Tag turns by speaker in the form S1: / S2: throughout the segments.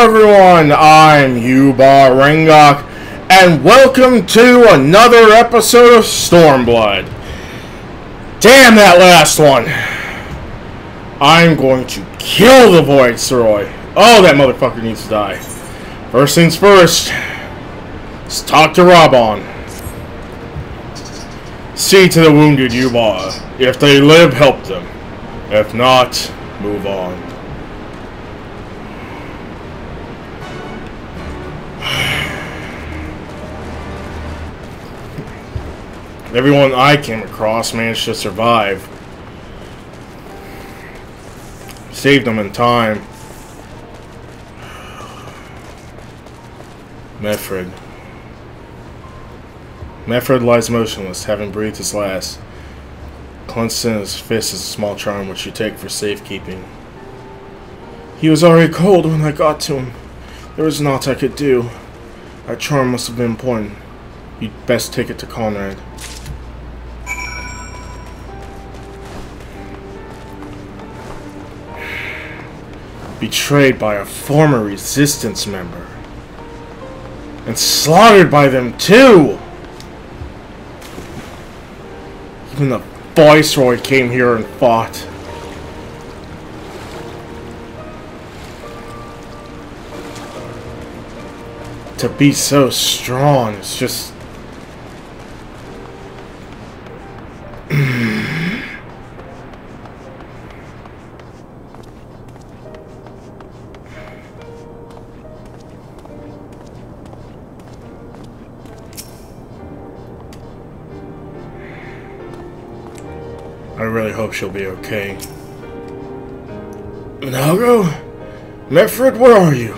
S1: Everyone, I'm Yubar Reingok, and welcome to another episode of Stormblood. Damn that last one! I'm going to kill the Viceroy. Oh, that motherfucker needs to die. First things first, let's talk to Rabon. See to the wounded, Yubar. If they live, help them. If not, move on. Everyone I came across managed to survive. Saved them in time. Mefred lies motionless, having breathed his last. Clenched in his fist is a small charm which you take for safekeeping. He was already cold when I got to him. There was naught I could do. That charm must have been important. You'd best take it to Conrad. Betrayed by a former Resistance member. And slaughtered by them too! Even the Viceroy came here and fought. To be so strong, it's just... I really hope she'll be okay. Nago? Mefred, where are you?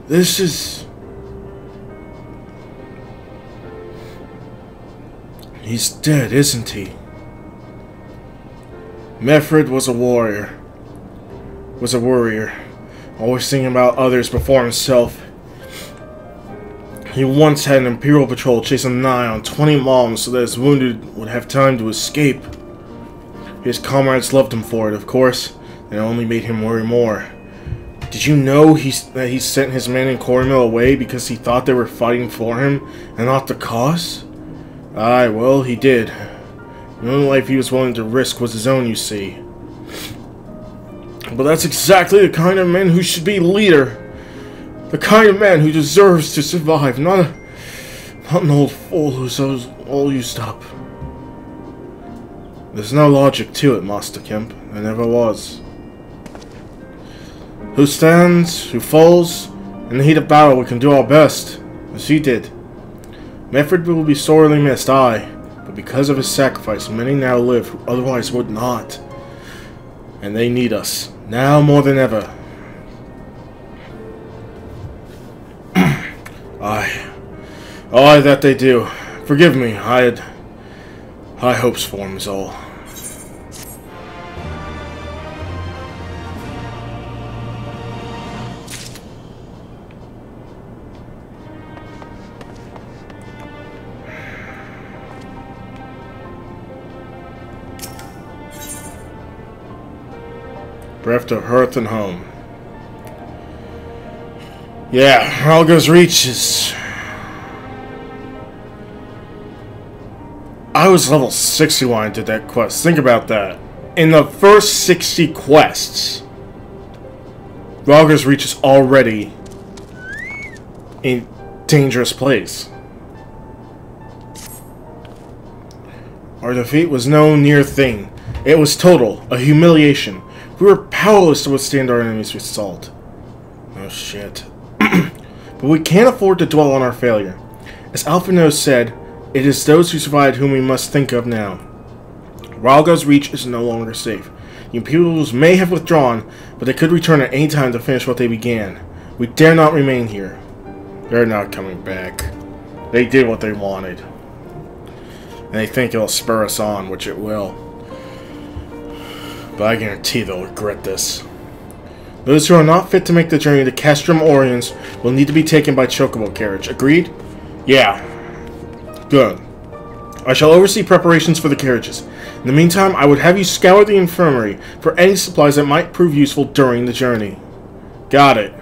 S1: This is... He's dead, isn't he? Mefred was a warrior. Always thinking about others before himself. He once had an Imperial patrol chasing an eye on 20 moms so that his wounded would have time to escape. His comrades loved him for it, of course, and it only made him worry more. Did you know that he sent his men in Cornwall away because he thought they were fighting for him and not the cause? Aye, well, he did. The only life he was willing to risk was his own, you see. But that's exactly the kind of man who should be leader. The kind of man who deserves to survive, not an old fool who's all used up. There's no logic to it, Master Kemp. There never was. Who stands, who falls, in the heat of battle we can do our best, as he did. Mefred will be sorely missed, aye, but because of his sacrifice, many now live who otherwise would not. And they need us, now more than ever. Aye, that they do. Forgive me, I had high hopes for him is all. Bereft of hearth and home. Yeah, Rhalgar's Reach is... I was level 60 when I did that quest. Think about that. In the first 60 quests, Rhalgar's Reach is already a dangerous place. Our defeat was no near thing. It was total, a humiliation. We were powerless to withstand our enemy's assault. Oh shit. But we can't afford to dwell on our failure. As Alphinaud said, It is those who survived whom we must think of now. Rhalgar's reach is no longer safe. The Imperials may have withdrawn, but they could return at any time to finish what they began. We dare not remain here. They're not coming back. They did what they wanted. And they think it'll spur us on, which it will. But I guarantee they'll regret this. Those who are not fit to make the journey to Castrum Oriens will need to be taken by chocobo carriage. Agreed? Yeah. Good. I shall oversee preparations for the carriages. In the meantime, I would have you scour the infirmary for any supplies that might prove useful during the journey. Got it.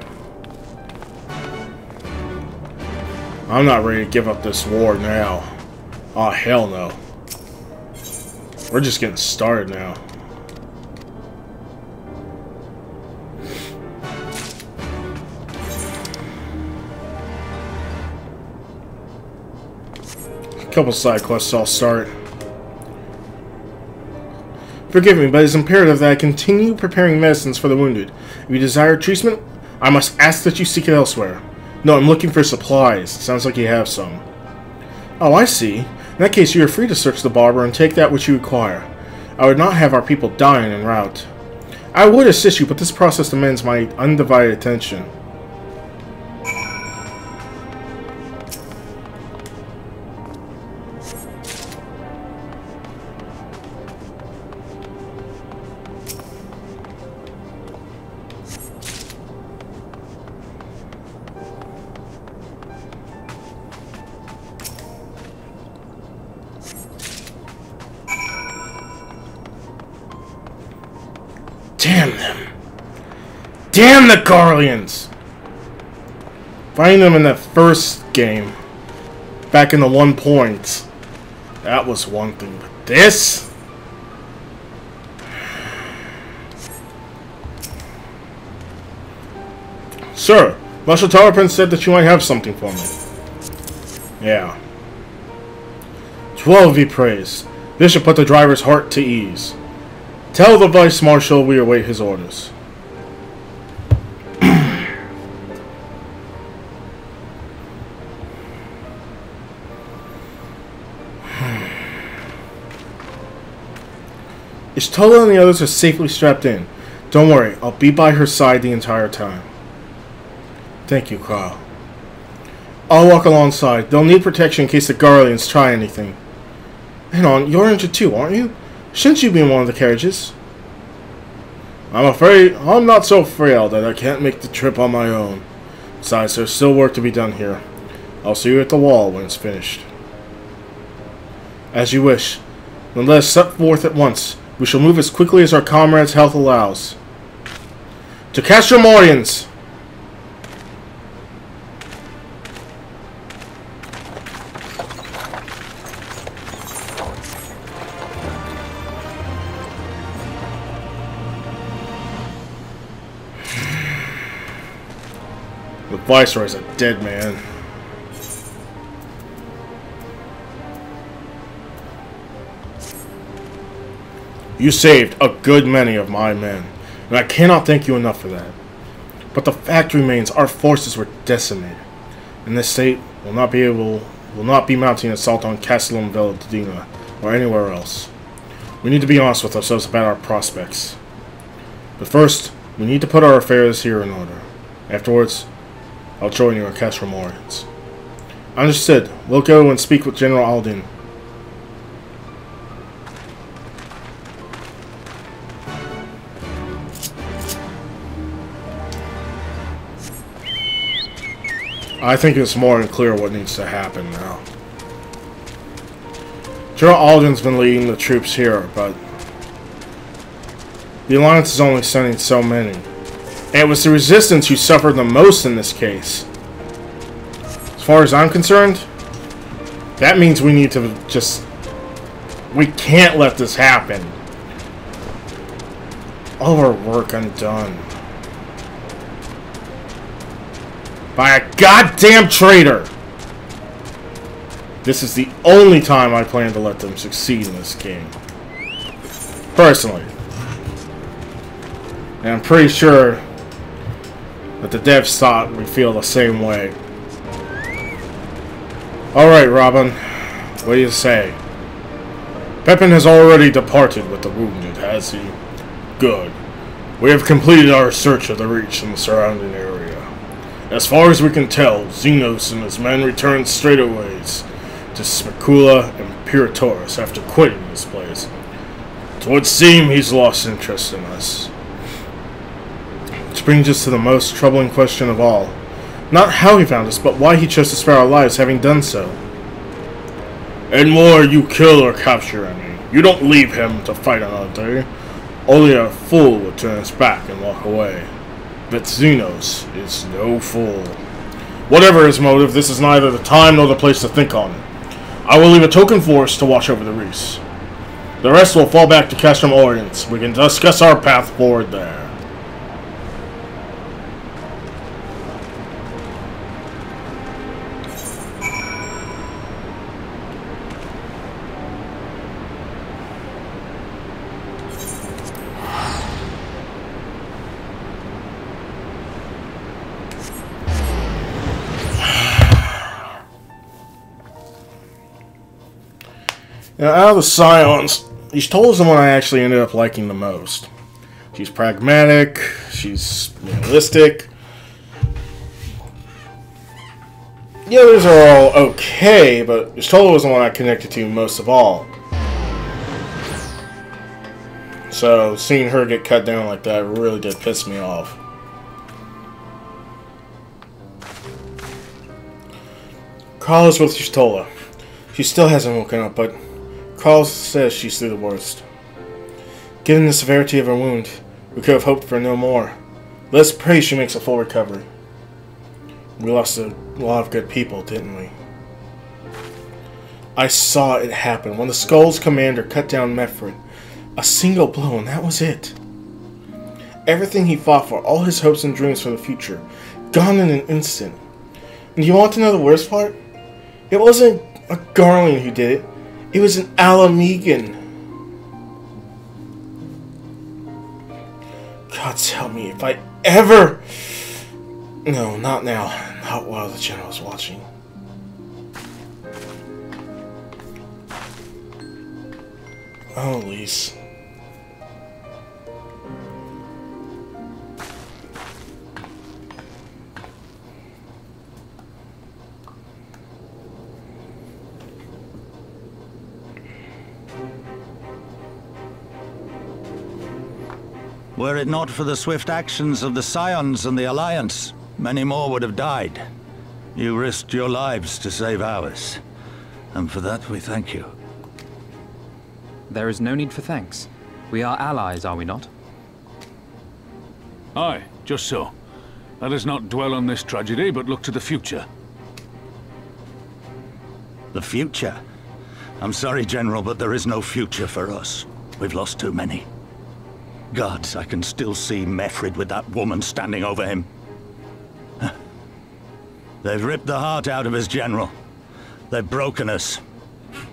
S1: I'm not ready to give up this war now. Oh, hell no. We're just getting started now. A couple side quests I'll start. Forgive me, but it is imperative that I continue preparing medicines for the wounded. If you desire treatment, I must ask that you seek it elsewhere. No, I'm looking for supplies. Sounds like you have some. Oh, I see. In that case, you are free to search the barber and take that which you require. I would not have our people dying en route. I would assist you, but this process demands my undivided attention. Damn them. Damn the Garleans! Fighting them in that first game, back in the 1 point, that was one thing, but this? Sir, Marshal Tower Prince said that you might have something for me. Yeah. 12 be praised. This should put the driver's heart to ease. Tell the Vice Marshal we await his orders. Ishtola and the others are safely strapped in. Don't worry, I'll be by her side the entire time. Thank you, Carl. I'll walk alongside. They'll need protection in case the Garleans try anything. Hang on, you're injured too, aren't you? Shouldn't you be in one of the carriages? I'm afraid I'm not so frail that I can't make the trip on my own. Besides, there's still work to be done here. I'll see you at the wall when it's finished. As you wish. Then let us set forth at once. We shall move as quickly as our comrades' health allows. To Castrum Oriens! The Viceroy's a dead man. You saved a good many of my men, and I cannot thank you enough for that. But the fact remains, our forces were decimated. In this state, will not be mounting an assault on Castellum Veladina or anywhere else. We need to be honest with ourselves about our prospects. But first, we need to put our affairs here in order. Afterwards, I'll join you at Castrum Oriens. Understood. We'll go and speak with General Aldin. I think it's more than clear what needs to happen now. General Aldin's been leading the troops here, but the Alliance is only sending so many. And it was the Resistance who suffered the most in this case. As far as I'm concerned, that means we need to just... We can't let this happen. All of our work undone. By a goddamn traitor! This is the only time I plan to let them succeed in this game. Personally. And I'm pretty sure that the devs thought we feel the same way. Alright, Robin. What do you say? Pepin has already departed with the wounded, has he? Good. We have completed our search of the Reach and the surrounding area. As far as we can tell, Zenos and his men returned straightaways to Spicula and Piratoris after quitting this place. It would seem he's lost interest in us. Which brings us to the most troubling question of all. Not how he found us, but why he chose to spare our lives having done so. And more, you kill or capture any. You don't leave him to fight another day. Only a fool would turn his back and walk away. But Zenos is no fool. Whatever his motive, this is neither the time nor the place to think on it. I will leave a token force to watch over the Reese. The rest will fall back to Castrum Orient. We can discuss our path forward there. Now, out of the Scions, Y'shtola is the one I actually ended up liking the most. She's pragmatic, she's realistic. The others are all okay, but Y'shtola was the one I connected to most of all. So, seeing her get cut down like that really did piss me off. Carl is with Y'shtola. She still hasn't woken up, but Carl says she's through the worst. Given the severity of her wound, we could have hoped for no more. Let's pray she makes a full recovery. We lost a lot of good people, didn't we? I saw it happen when the Skull's commander cut down Mefred. A single blow, and that was it. Everything he fought for, all his hopes and dreams for the future, gone in an instant. And you want to know the worst part? It wasn't a Garlean who did it. It was an Alamegan. God help me if I ever... No, not now. Not while the general's watching. Oh, Lyse.
S2: Were it not for the swift actions of the Scions and the Alliance, many more would have died. You risked your lives to save ours, and for that we thank you.
S3: There is no need for thanks. We are allies, are we not?
S4: Aye, just so. Let us not dwell on this tragedy, but look to the future.
S2: The future? I'm sorry, General, but there is no future for us. We've lost too many. Gods, I can still see Mefred with that woman standing over him. They've ripped the heart out of us, General. They've broken us.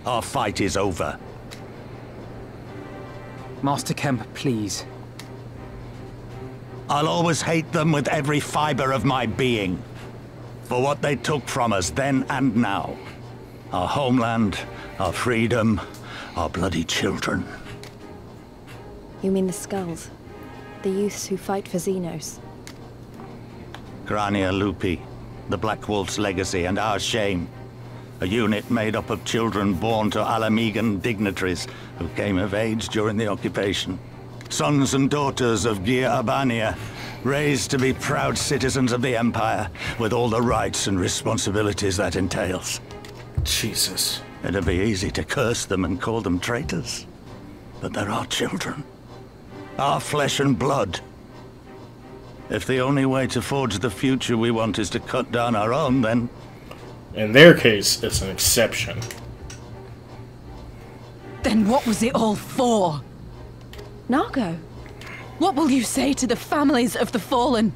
S2: Our fight is over.
S3: Master Kemp, please.
S2: I'll always hate them with every fiber of my being. For what they took from us then and now. Our homeland, our freedom, our bloody children.
S5: You mean the Skulls? The youths who fight for Zenos?
S2: Grania Lupi, the Black Wolf's legacy and our shame. A unit made up of children born to Alamegan dignitaries who came of age during the occupation. Sons and daughters of Gir Abania, raised to be proud citizens of the Empire, with all the rights and responsibilities that entails.
S1: Jesus.
S2: It'd be easy to curse them and call them traitors. But they're our children. Our flesh and blood. If the only way to forge the future we want is to cut down our own, then...
S1: In their case, it's an exception.
S6: Then what was it all for?
S5: Nargo?
S6: What will you say to the families of the fallen?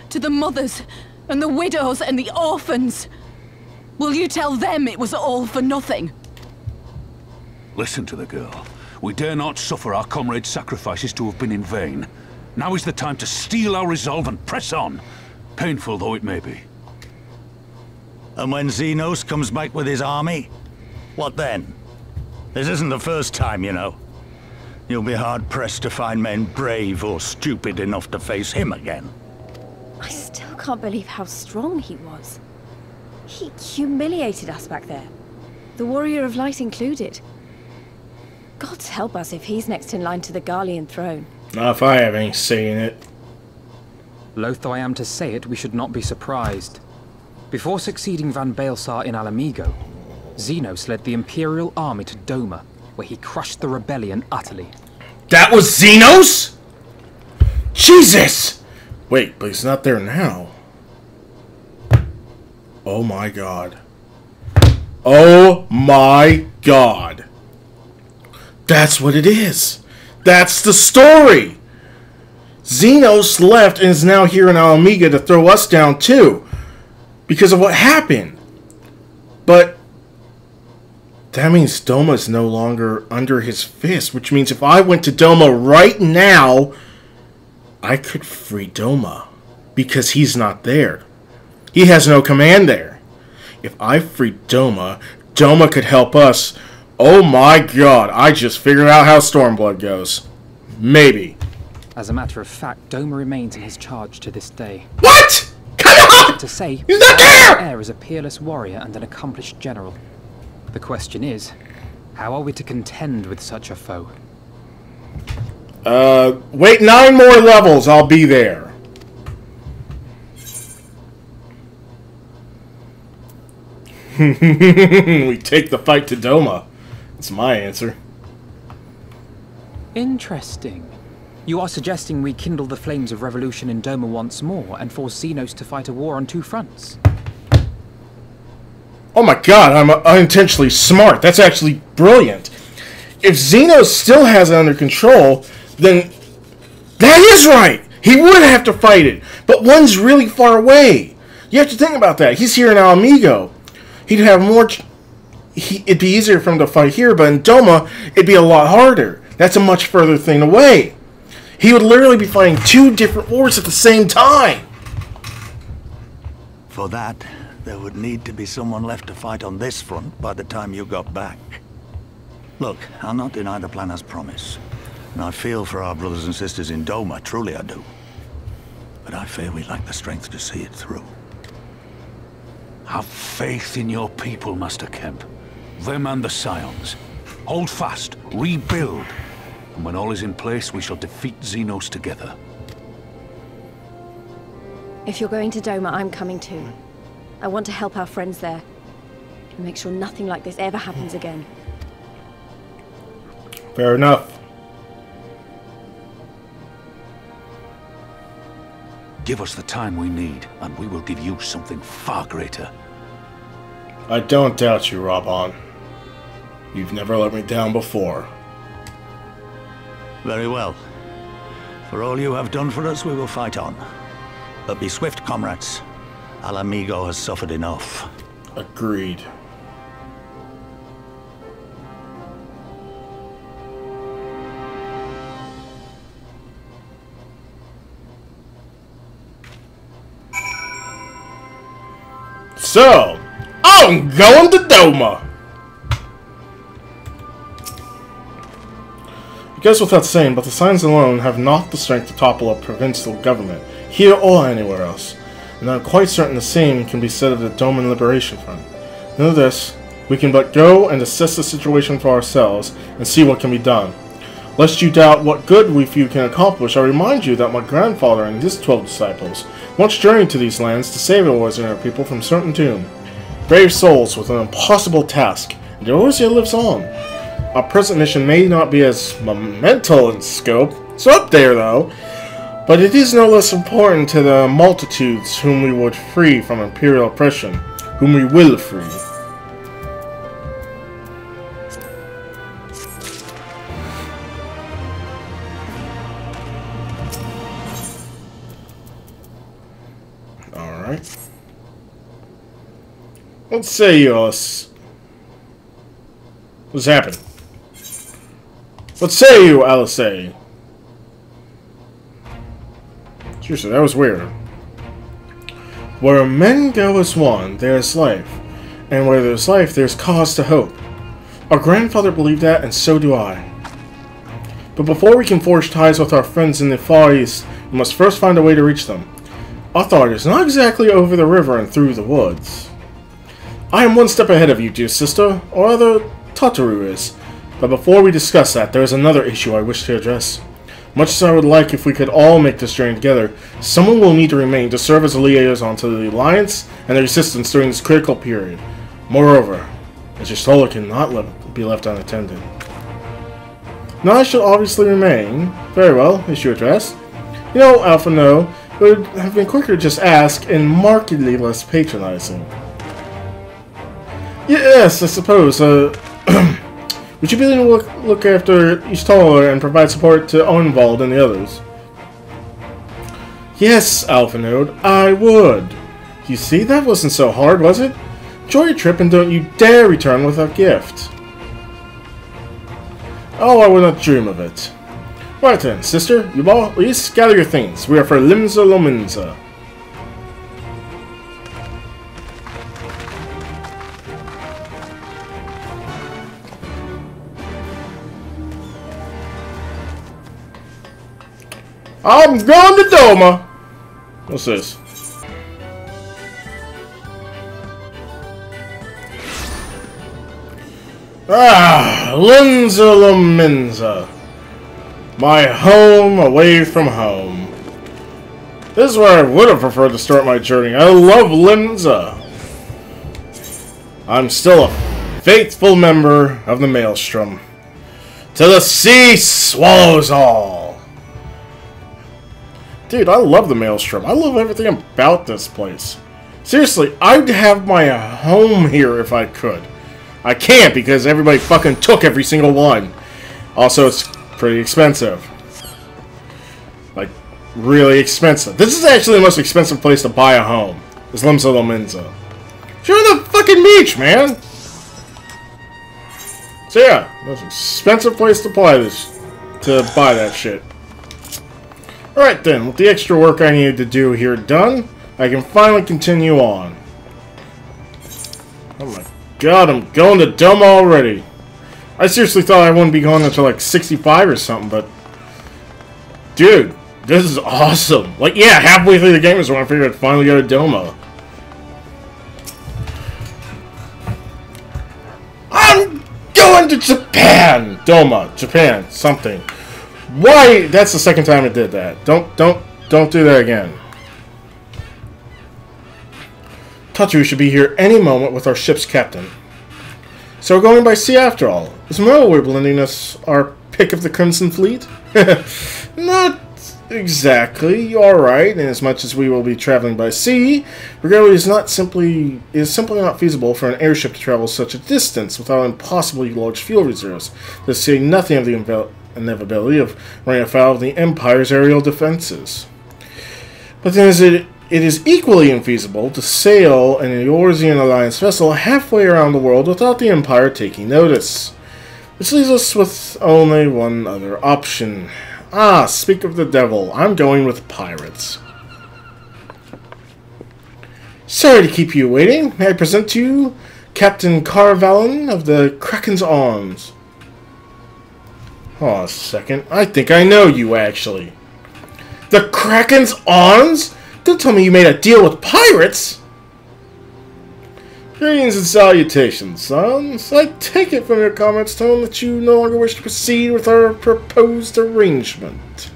S6: To the mothers, and the widows, and the orphans? Will you tell them it was all for nothing?
S4: Listen to the girl. We dare not suffer our comrades' sacrifices to have been in vain. Now is the time to steel our resolve and press on, painful though it may be.
S2: And when Zenos comes back with his army, What then? This isn't the first time, you know. You'll be hard-pressed to find men brave or stupid enough to face him again.
S5: I still can't believe how strong he was. He humiliated us back there. The Warrior of Light included. God help us if he's next in line to the Garlean throne.
S1: Not if I have any say in it.
S3: Loath though I am to say it, we should not be surprised. Before succeeding Van Baelsar in Alamigo, Zenos led the Imperial army to Doma, where he crushed the rebellion utterly.
S1: That was Zenos?! Jesus! Wait, but he's not there now. Oh my god. Oh my god. That's what it is. That's the story! Zenos left and is now here in Alamiga to throw us down too. Because of what happened. But that means Doma's no longer under his fist, which means if I went to Doma right now, I could free Doma. Because he's not there. He has no command there. If I free Doma, Doma could help us. Oh my god, I just figured out how Stormblood goes. Maybe.
S3: As a matter of fact, Doma remains in his charge to this day.
S1: What?! Come on!
S3: To say,
S1: He's not there!
S3: Heir is a peerless warrior and an accomplished general. The question is, how are we to contend with such a foe?
S1: Wait 9 more levels, I'll be there. We take the fight to Doma. That's my answer.
S3: Interesting. You are suggesting we kindle the flames of revolution in Doma once more and force Zenos to fight a war on 2 fronts.
S1: Oh my god, I'm unintentionally smart. That's actually brilliant. If Zenos still has it under control, then that is right. He would have to fight it. But one's really far away. You have to think about that. He's here in Alamigo. He'd have more... it'd be easier for him to fight here, but in Doma, it'd be a lot harder. That's a much further thing away. He would literally be fighting 2 different wars at the same time.
S2: For that, there would need to be someone left to fight on this front by the time you got back. Look, I'll not deny the plan as promised. And I feel for our brothers and sisters in Doma, truly I do. But I fear we lack the strength to see it through.
S4: Have faith in your people, Master Kemp. Them and the Scions. Hold fast, rebuild. And when all is in place, we shall defeat Zenos together.
S5: If you're going to Doma, I'm coming too. I want to help our friends there. And make sure nothing like this ever happens again.
S1: Fair enough.
S4: Give us the time we need, and we will give you something far greater.
S1: I don't doubt you, Raban. You've never let me down before.
S2: Very well. For all you have done for us, we will fight on. But be swift, comrades. Alamigo has suffered enough.
S1: Agreed. So, I'm going to Doma! It goes without saying, but the Scions alone have not the strength to topple a provincial government, here or anywhere else. And I'm quite certain the same can be said of the Doman Liberation Front. Know this, we can but go and assess the situation for ourselves, and see what can be done. Lest you doubt what good we few can accomplish, I remind you that my grandfather and his 12 disciples once journeyed to these lands to save the ordinary people from certain doom. Brave souls with an impossible task, and Eorzea lives on. Our present mission may not be as monumental in scope, it's up there though, but it is no less important to the multitudes whom we would free from imperial oppression, whom we will free. Alright. Let's say us. What's happened? What say you, Alisae? Seriously, that was weird. Where men go as one, there is life. And where there's life, there's cause to hope. Our grandfather believed that, and so do I. But before we can forge ties with our friends in the Far East, we must first find a way to reach them. Our thought is not exactly over the river and through the woods. I am one step ahead of you, dear sister, or rather, Tataru is. But before we discuss that, there is another issue I wish to address. Much as I would like if we could all make this journey together, someone will need to remain to serve as a liaison to the Alliance and the Resistance during this critical period. Moreover, as your soul cannot be left unattended. Now I shall obviously remain. Very well, issue addressed. You know, Alpha No, it would have been quicker to just ask and markedly less patronizing. Yes, I suppose, would you be willing to look after each toddler and provide support to Owenwald and the others? Yes, Alpha Node, I would. You see, that wasn't so hard, was it? Enjoy your trip and don't you dare return without gift. Oh, I would not dream of it. Right then, sister, Yubar, Lyse, gather your things. We are for Limsa Lominsa. I'm going to Doma! What's this? Limsa Lominsa. My home away from home. This is where I would have preferred to start my journey. I love Limsa. I'm still a faithful member of the Maelstrom. Till the sea swallows all. Dude, I love the Maelstrom. I love everything about this place. Seriously, I'd have my home here if I could. I can't because everybody fucking took every single one. Also, it's pretty expensive. Like, really expensive. This is actually the most expensive place to buy a home. Is Limsa Lominsa. You're the fucking beach, man! So yeah, most expensive place to buy that shit. Alright then, with the extra work I needed to do here done, I can finally continue on. Oh my god, I'm going to Doma already. I seriously thought I wouldn't be going until like 65 or something, but... Dude, this is awesome. Like, yeah, halfway through the game is when I figured I'd finally go to Doma. I'm going to Japan! Doma, Japan, something. Why? That's the second time it did that. Don't do that again. Tataru should be here any moment with our ship's captain. So we're going by sea after all. Is Merlwyb lending us our pick of the Crimson Fleet? Not exactly. You are right. And as much as we will be traveling by sea, regardless, is simply not feasible for an airship to travel such a distance without impossibly large fuel reserves. To say nothing of the inevitability of running afoul of the Empire's aerial defenses. But then it is equally infeasible to sail an Eorzean Alliance vessel halfway around the world without the Empire taking notice. Which leaves us with only one other option. Ah, speak of the devil, I'm going with pirates. Sorry to keep you waiting. May I present to you Captain Carvalin of the Kraken's Arms. Hold on a second. I think I know you, actually. The Kraken's Arms? Don't tell me you made a deal with pirates! Greetings and salutations, sons. I take it from your comments, Tone, that you no longer wish to proceed with our proposed arrangement.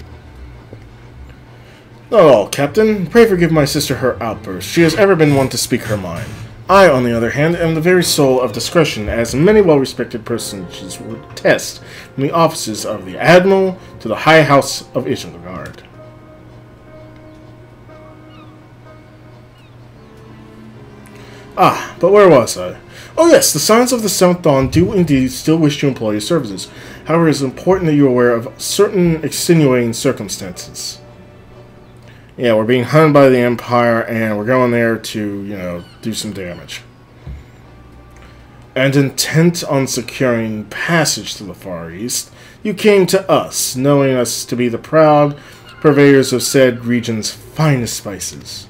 S1: Not all, Captain. Pray forgive my sister her outburst. She has ever been one to speak her mind. I, on the other hand, am the very soul of discretion, as many well-respected personages would attest, from the offices of the Admiral to the High House of Isengard. Ah, but where was I? Oh yes, the Sons of the Seventh Dawn do indeed still wish to employ your services. However, it is important that you are aware of certain extenuating circumstances. Yeah, we're being hunted by the Empire, and we're going there to, do some damage. And intent on securing passage to the Far East, you came to us, knowing us to be the proud purveyors of said region's finest spices,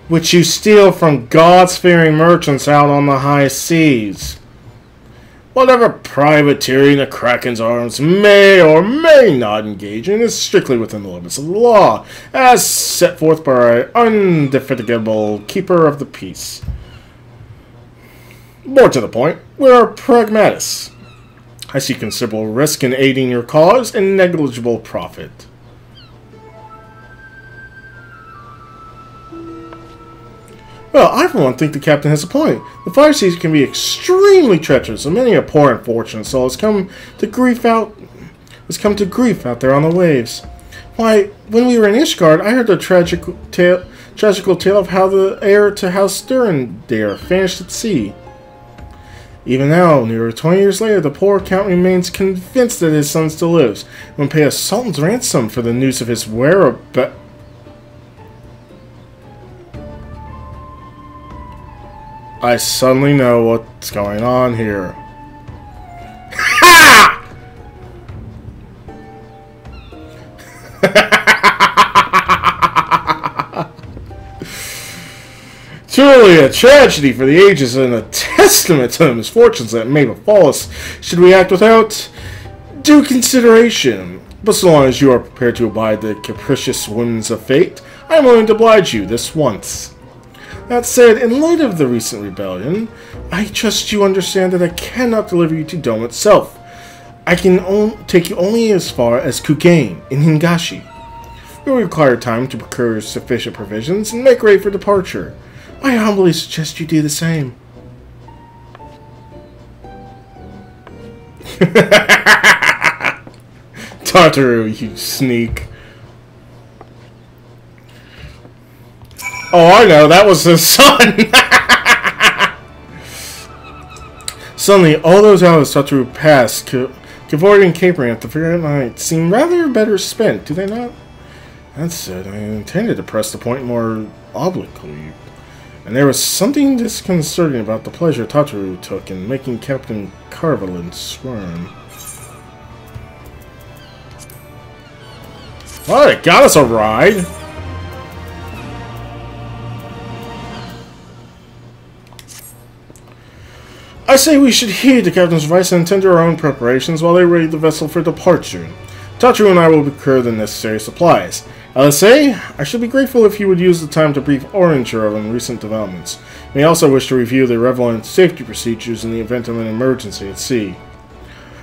S1: which you steal from gods-fearing merchants out on the high seas. Whatever privateering the Kraken's arms may or may not engage in is strictly within the limits of the law, as set forth by our indefatigable keeper of the peace. More to the point, we are pragmatists. I see considerable risk in aiding your cause and negligible profit. Well, I for one think the captain has a point. The fire seas can be extremely treacherous, and many a poor unfortunate soul has come to grief out there on the waves. Why, when we were in Ishgard, I heard the tragical tale of how the heir to House Durandare vanished at sea. Even now, nearly 20 years later, the poor count remains convinced that his son still lives, and will pay a sultan's ransom for the news of his whereabouts. I suddenly know what's going on here. Ha! Truly a tragedy for the ages and a testament to the misfortunes that may befall us should we act without due consideration. But so long as you are prepared to abide the capricious whims of fate, I am willing to oblige you this once. That said, in light of the recent rebellion, I trust you understand that I cannot deliver you to Doma itself. I can take you only as far as Kugain in Hingashi. You will require time to procure sufficient provisions and make ready for departure. I humbly suggest you do the same. Tataru, you sneak. Oh, I know, that was his son! Suddenly, all those hours Tataru passed, cavorting and capering at the fair night, seem rather better spent, do they not? That said, I intended to press the point more obliquely, and there was something disconcerting about the pleasure Tataru took in making Captain Carvelin squirm. Well, it got us a ride! I say we should heed the captain's advice and tend to our own preparations while they ready the vessel for departure. Tataru and I will procure the necessary supplies. Alisae, I should be grateful if you would use the time to brief Oranger on recent developments. You may also wish to review the relevant safety procedures in the event of an emergency at sea.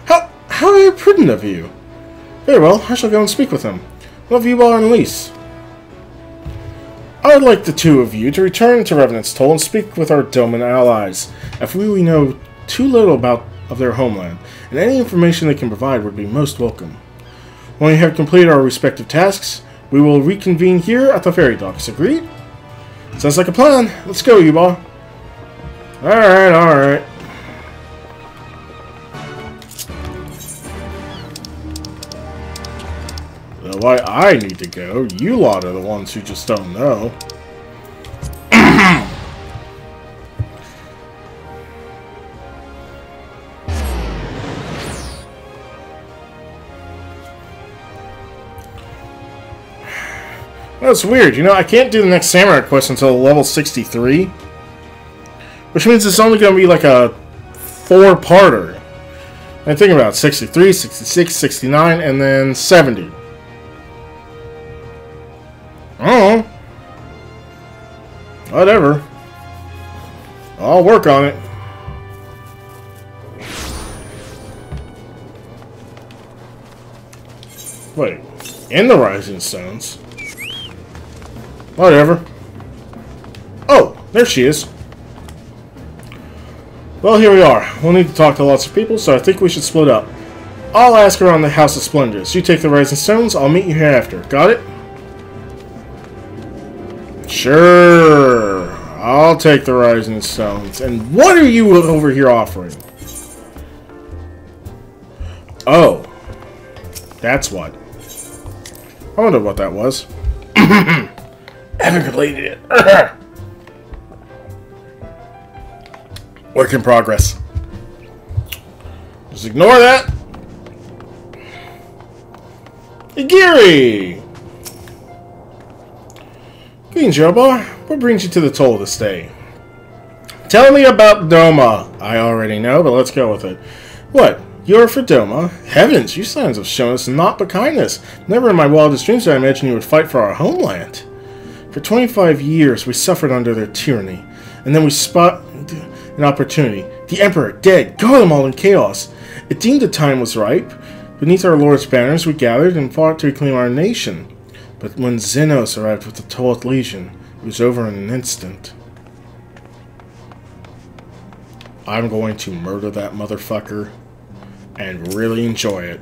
S1: How very prudent of you! Very well, I shall go and speak with him. What of Yubar and Lyse? I would like the two of you to return to Revenant's Toll and speak with our Doman allies. If we know too little of their homeland, and any information they can provide would be most welcome. When we have completed our respective tasks, we will reconvene here at the ferry docks. Agreed? Sounds like a plan. Let's go, Yubar. Alright, alright. Why I need to go? You lot are the ones who just don't know. That's weird. You know, I can't do the next samurai quest until level 63. Which means it's only going to be like a 4-parter. And think about it, 63, 66, 69, and then 70. Oh, whatever. I'll work on it. Wait, in the Rising Stones? Whatever. Oh, there she is. Well, here we are. We'll need to talk to lots of people, so I think we should split up. I'll ask around the House of Splendors. You take the Rising Stones, I'll meet you hereafter. Got it? Sure, I'll take the Rising Stones. And what are you over here offering? Oh, that's what. I wonder what that was. Haven't completed it. Work in progress. Just ignore that. Yuugiri! Greetings, Yubar. What brings you to the toll this day? Tell me about Doma. I already know, but let's go with it. What? You are for Doma? Heavens, you signs have shown us naught but kindness. Never in my wildest dreams did I imagine you would fight for our homeland. For 25 years we suffered under their tyranny, and then we spot an opportunity. The Emperor, dead, Garlean all in chaos. It deemed the time was ripe. Beneath our Lord's banners we gathered and fought to reclaim our nation. But when Zenos arrived with the 12th Legion, it was over in an instant. I'm going to murder that motherfucker and really enjoy it.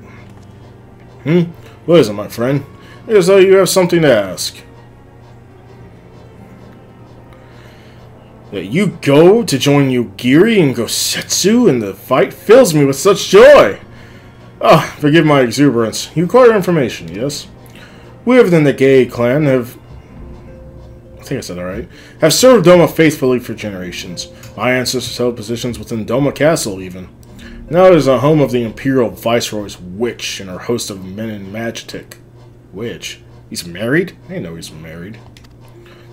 S1: What is it, my friend? It is though you have something to ask. That you go to join Yuugiri and Gosetsu in the fight fills me with such joy. Ah, forgive my exuberance. You acquire information, yes? We within the Gay clan have... I think I said that right. Have served Doma faithfully for generations. My ancestors held positions within Doma Castle, even. Now it is the home of the Imperial Viceroy's witch and her host of men in Magitek. Witch? He's married? I didn't know he's married.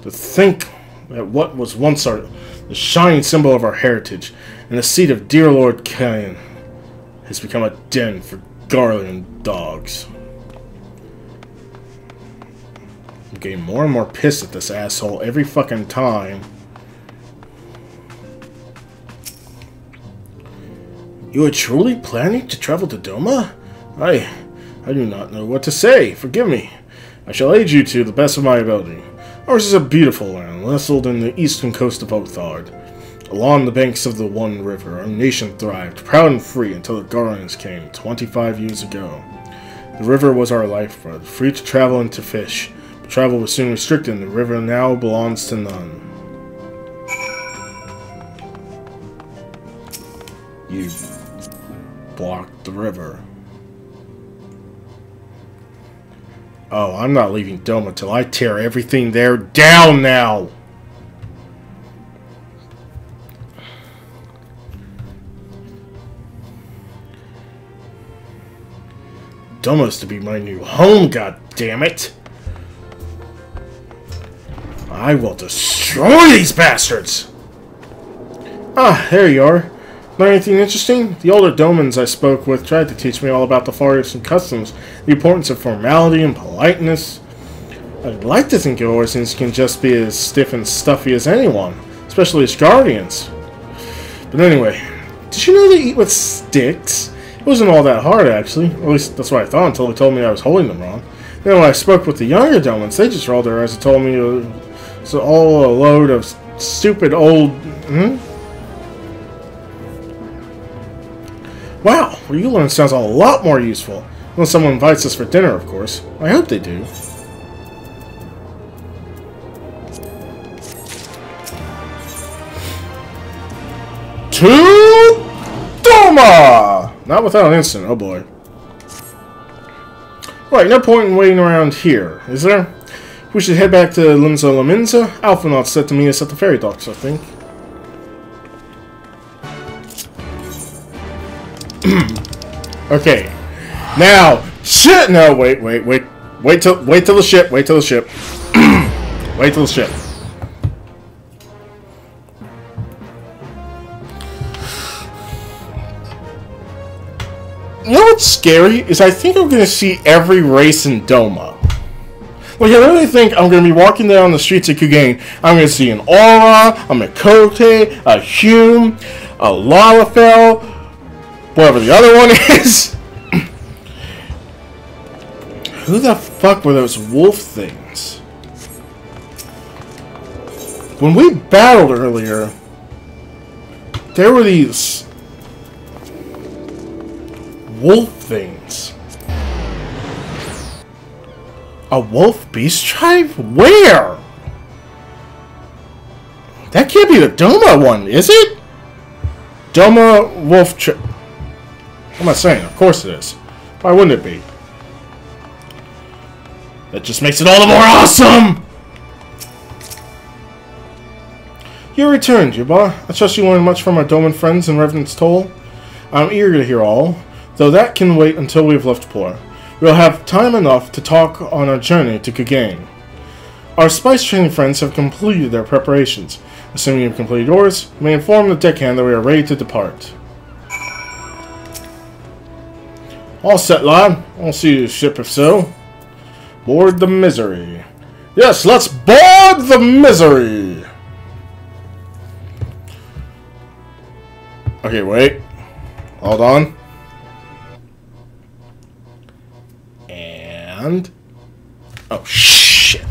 S1: To think that what was once the shining symbol of our heritage and the seat of dear Lord Cain has become a den for Garlean dogs. I'm getting more and more pissed at this asshole every fucking time. You are truly planning to travel to Doma? I do not know what to say. Forgive me. I shall aid you to the best of my ability. Ours is a beautiful land, nestled in the eastern coast of Othard. Along the banks of the One River, our nation thrived, proud and free, until the Garleans came 25 years ago. The river was our lifeblood, free to travel and to fish, but travel was soon restricted, and the river now belongs to none. You blocked the river. Oh, I'm not leaving Doma till I tear everything there down now! Doma is to be my new home, goddammit! I will destroy these bastards! Ah, there you are. Learn anything interesting? The older Domans I spoke with tried to teach me all about the Far Eastern customs, the importance of formality and politeness. I'd like to think your Orsons can just be as stiff and stuffy as anyone, especially as Guardians. But anyway, did you know they eat with sticks? It wasn't all that hard, actually. At least that's what I thought until they told me I was holding them wrong. Then when I spoke with the younger Domans, they just rolled their eyes and told me it was all a load of stupid old... Wow, what you learn sounds a lot more useful. Unless someone invites us for dinner, of course. I hope they do. To Doma! Not without an instant, oh boy. Right, no point in waiting around here, is there? We should head back to Limsa Laminza. Alphanaut said to meet us at the ferry docks, I think. Okay. Now, shit! No, wait till the ship. Wait till the ship. Wait till the ship. You know what's scary? Is I think I'm gonna see every race in Doma. Like, I really think I'm gonna be walking down the streets of Kugain. I'm gonna see an Aura, a Mikote, a Hume, a Lalafell, whatever the other one is. Who the fuck were those wolf things? When we battled earlier, there were these wolf things. A wolf beast tribe? Where? That can't be the Doma one, is it? Doma wolf tribe. What am I saying? Of course it is. Why wouldn't it be? That just makes it all the more awesome! You returned, Yubar. I trust you learned much from our Doman friends in Revenant's Toll. I'm eager to hear all, though that can wait until we've left Plor. We'll have time enough to talk on our journey to Kugain. Our spice training friends have completed their preparations. Assuming you've completed yours, you may inform the deckhand that we are ready to depart. All set, lad. I'll see you ship if so. Board the Misery. Yes, let's board the Misery! Okay, wait. Hold on. And... oh, shit.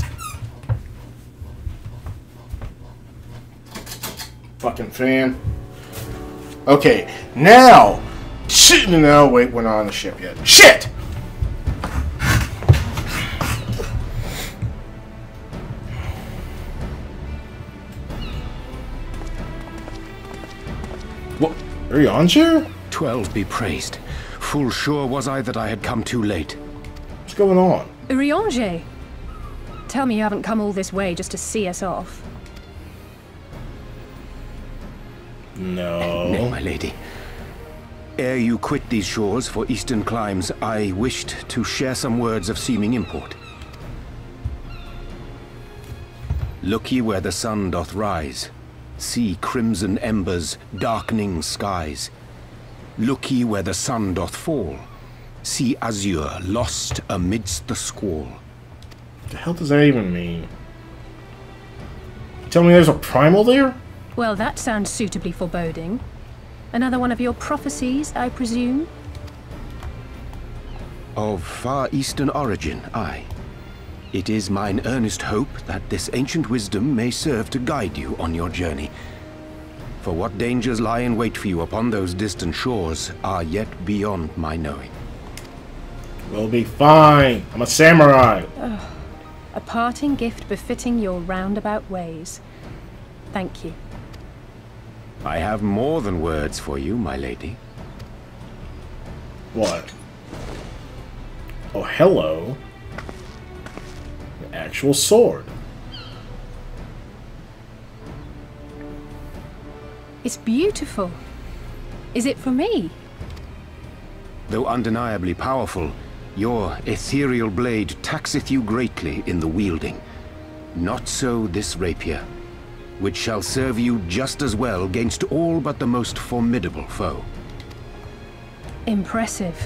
S1: Fucking fan. Okay, now... shit, no, wait, we're not on the ship yet. Shit! What? Are you on, chair?
S7: 12 be praised. Full sure was I that I had come too late.
S1: What's going on?
S5: Urianger! Tell me you haven't come all this way just to see us off.
S1: No.
S7: Nay, my lady. Ere you quit these shores for eastern climes, I wished to share some words of seeming import. Look ye where the sun doth rise. See crimson embers, darkening skies. Look ye where the sun doth fall. See azure lost amidst the squall.
S1: What the hell does that even mean? Tell me there's a primal there?
S5: Well, that sounds suitably foreboding. Another one of your prophecies, I presume?
S7: Of far eastern origin, aye. It is mine earnest hope that this ancient wisdom may serve to guide you on your journey. For what dangers lie in wait for you upon those distant shores are yet beyond my knowing.
S1: We'll be fine. I'm a samurai.
S5: A parting gift befitting your roundabout ways. Thank you.
S7: I have more than words for you, my lady.
S1: What? Oh, hello. An actual sword.
S5: It's beautiful. Is it for me?
S7: Though undeniably powerful, your ethereal blade taxeth you greatly in the wielding. Not so this rapier, which shall serve you just as well against all but the most formidable foe.
S5: Impressive.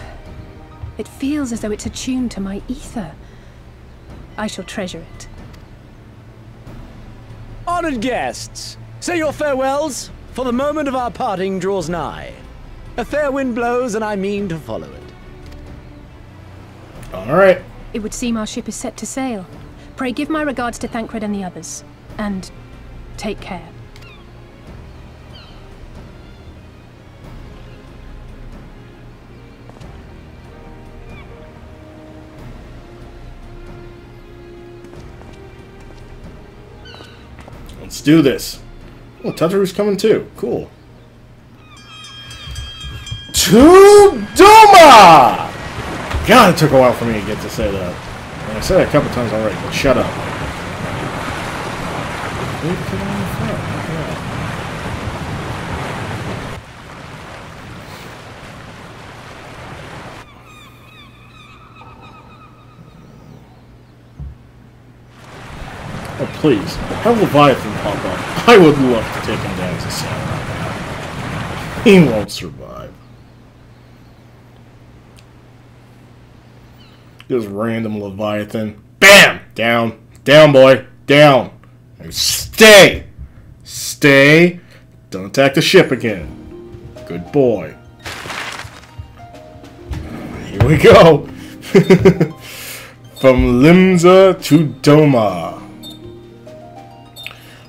S5: It feels as though it's attuned to my ether. I shall treasure it.
S8: Honored guests, say your farewells, for the moment of our parting draws nigh. A fair wind blows, and I mean to follow it.
S1: Alright.
S5: It would seem our ship is set to sail. Pray give my regards to Thancred and the others. And take care.
S1: Let's do this. Oh, Tataru's coming too. Cool. To Doma! God, it took a while for me to get to say that. And I said it a couple times already, but shut up. Oh, please. Have Leviathan pop up. I would love to take him down as a samurai. He won't survive. Just random Leviathan. BAM! Down. Down, boy. Down. And stay! Stay. Don't attack the ship again. Good boy. Here we go. From Limsa to Doma.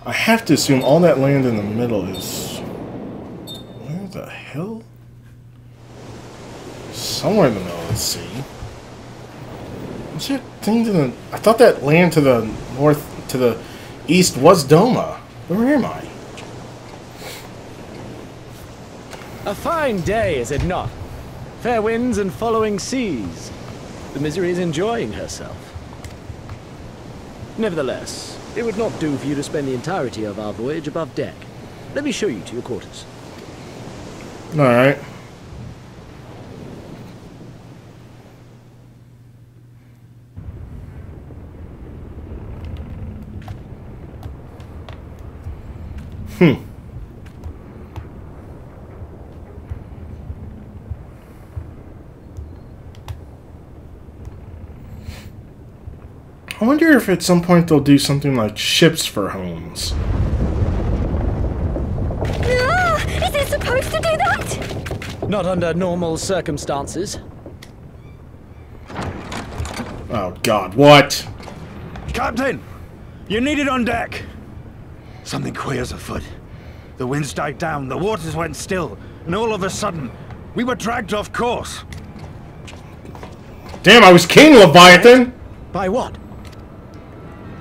S1: I have to assume all that land in the middle is... where the hell? Somewhere in the middle of the sea. What's that thing to the... I thought that land to the north, to the east was Doma. Where am I?
S8: A fine day, is it not? Fair winds and following seas. The Misery is enjoying herself. Nevertheless, it would not do for you to spend the entirety of our voyage above deck. Let me show you to your quarters.
S1: Alright. I wonder if at some point they'll do something like ships for homes.
S5: Is it supposed to do that?
S8: Not under normal circumstances.
S1: Oh god, what?
S9: Captain! You're needed on deck! Something queer's afoot. The winds died down, the waters went still, and all of a sudden, we were dragged off course.
S1: Damn, I was king, Leviathan!
S8: By what?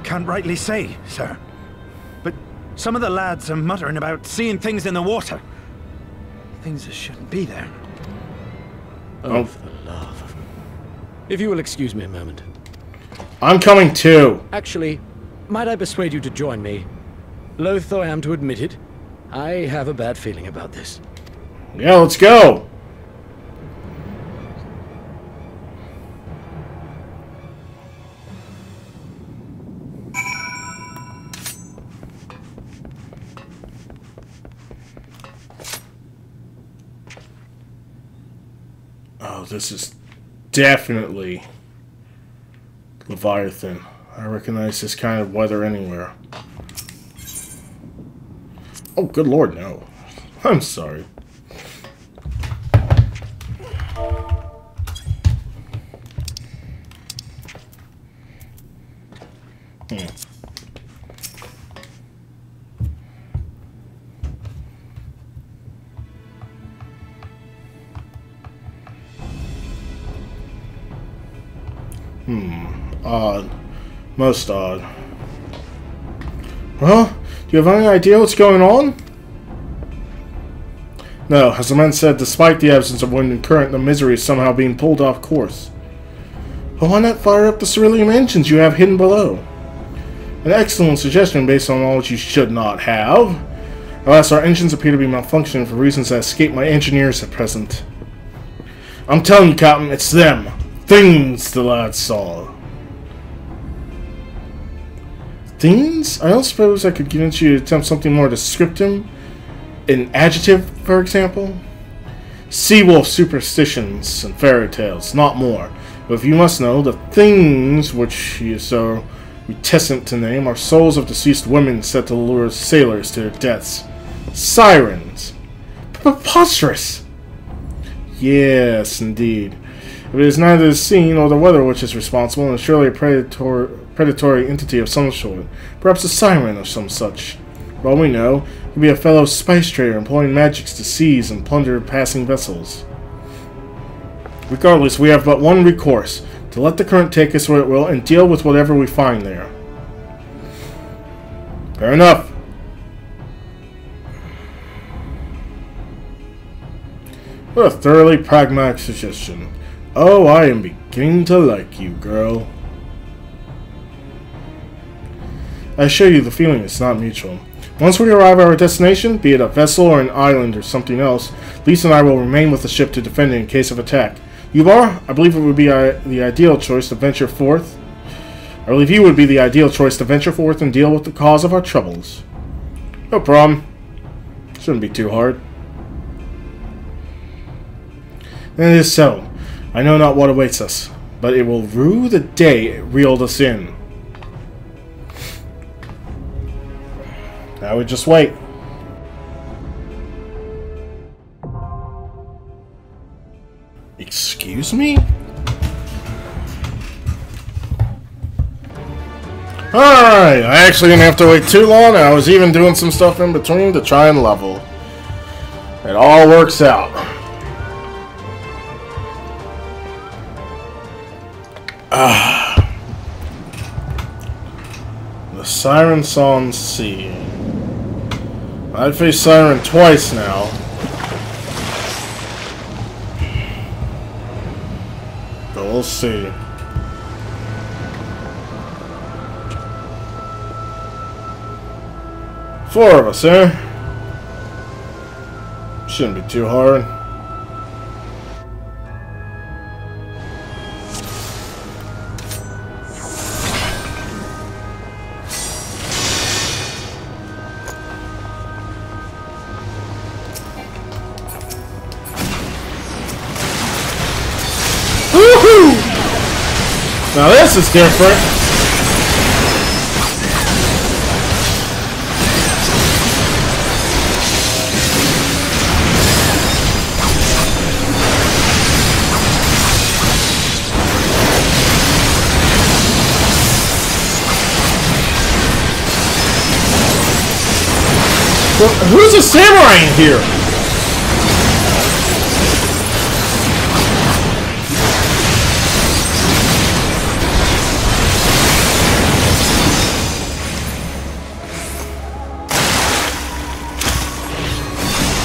S9: Can't rightly say, sir. But some of the lads are muttering about seeing things in the water. Things that shouldn't be there.
S8: Oh, for the love of... If you will excuse me a moment.
S1: I'm coming too.
S8: Actually, might I persuade you to join me? Loath though I am to admit it, I have a bad feeling about this.
S1: Yeah, let's go. Oh, this is definitely Leviathan. I recognize this kind of weather anywhere. Oh, good lord, no. I'm sorry. Odd. Most odd. Well, do you have any idea what's going on? No, as the men said, despite the absence of wind and current, the Misery is somehow being pulled off course. But why not fire up the cerulean engines you have hidden below? An excellent suggestion based on knowledge you should not have. Alas, our engines appear to be malfunctioning for reasons that escape my engineers at present. I'm telling you, Captain, it's them. Things the lads saw. Things? I don't suppose I could convince you to attempt something more descriptive? An adjective, for example? Seawolf superstitions and fairy tales, not more. But if you must know, the things which he is so reticent to name are souls of deceased women set to lure sailors to their deaths. Sirens. Preposterous! Yes, indeed. If it is neither the sea nor the weather which is responsible, and surely a predatory entity of some sort, perhaps a siren or some such. For all we know, it could be a fellow spice trader employing magics to seize and plunder passing vessels. Regardless, we have but one recourse, to let the current take us where it will and deal with whatever we find there. Fair enough. What a thoroughly pragmatic suggestion. Oh, I am beginning to like you, girl. I assure you the feeling is not mutual. Once we arrive at our destination, be it a vessel or an island or something else, Lyse and I will remain with the ship to defend it in case of attack. Yubar, I believe it would be the ideal choice to venture forth. I believe you would be the ideal choice to venture forth and deal with the cause of our troubles. No problem. Shouldn't be too hard. And it is so. I know not what awaits us, but it will rue the day it reeled us in. Now we just wait. Excuse me? Alright, I actually didn't have to wait too long, and I was even doing some stuff in between to try and level. It all works out. The Siren Song Sea. I've faced Siren twice now. But we'll see. Four of us, eh? Shouldn't be too hard. Now this is different. So, who's a samurai in here?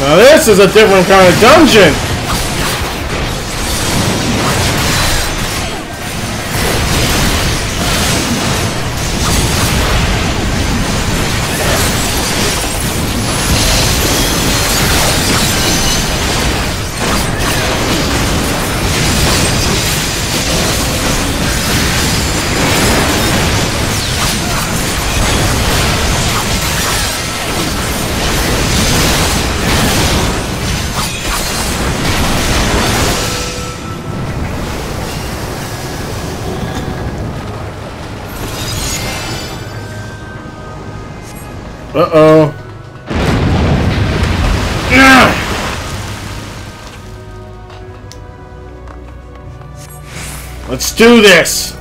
S1: Now this is a different kind of dungeon! Uh-oh. Let's do this!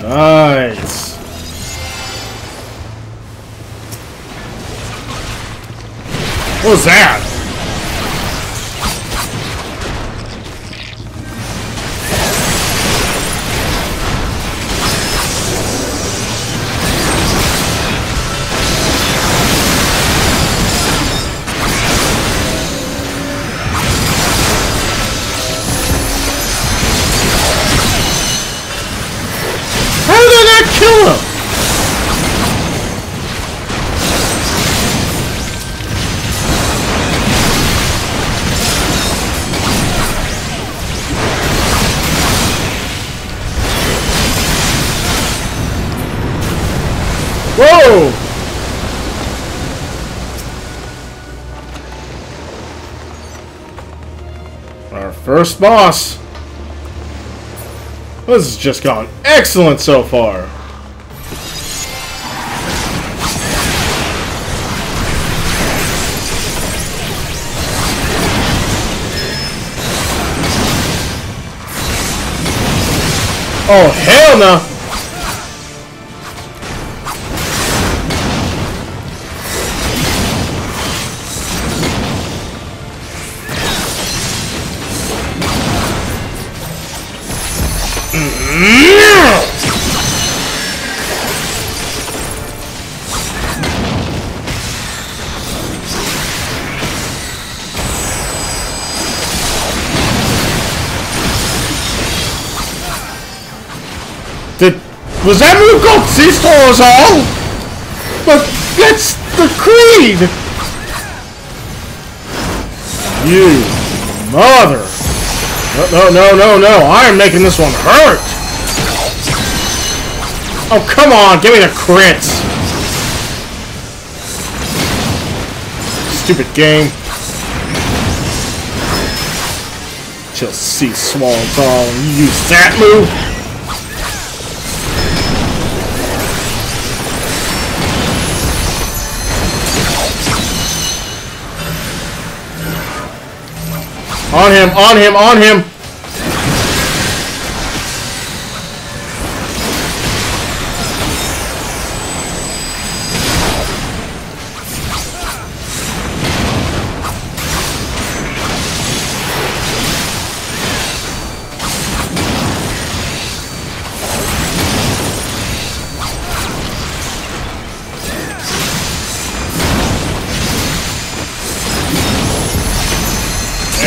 S1: Nice. What was that? Kill him! Whoa! Our first boss. This has just gone excellent so far. Oh, hell no! Was that move called cease for us all? But that's the creed! You mother! No, I am making this one hurt! Oh, come on, give me the crits! Stupid game. Just see small and tall and you use that move? On him, on him, on him!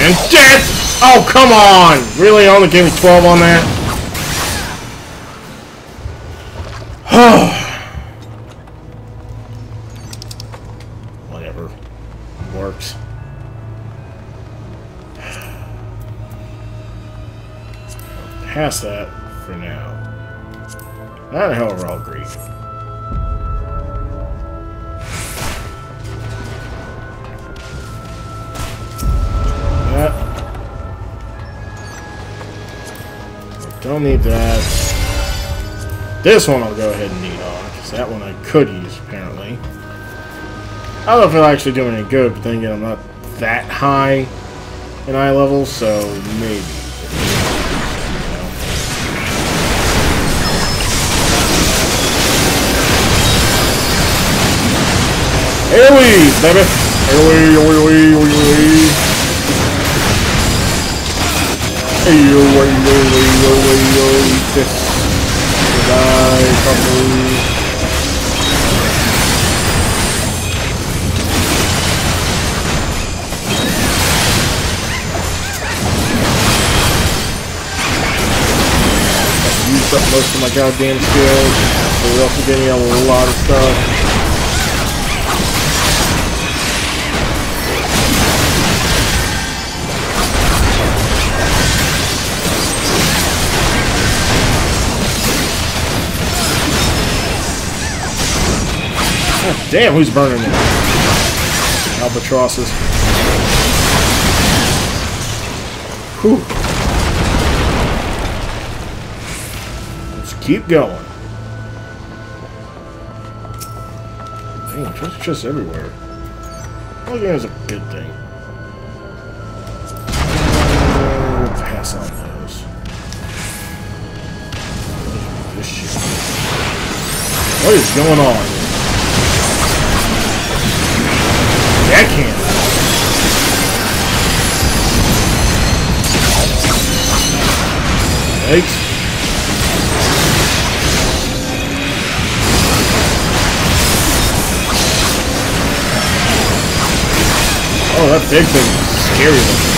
S1: And dead! Oh, come on! Really? Only gave me 12 on that? past that for now. Not a hell of Rhalgar. Don't need that. This one I'll go ahead and need on, because that one I could use, apparently. I don't know if it'll actually do any good, but then again, I'm not that high in eye level, so maybe. AoE, baby! AoE. This die probably. Used up most of my goddamn skills. They're also getting a lot of stuff. Damn, who's burning it? Albatrosses. Whew. Let's keep going. Damn, treasure chests everywhere. Well, yeah, it's a good thing. We'll pass on those. This shit. What is going on? Backhand. Yikes. Oh, that big thing is scary looking.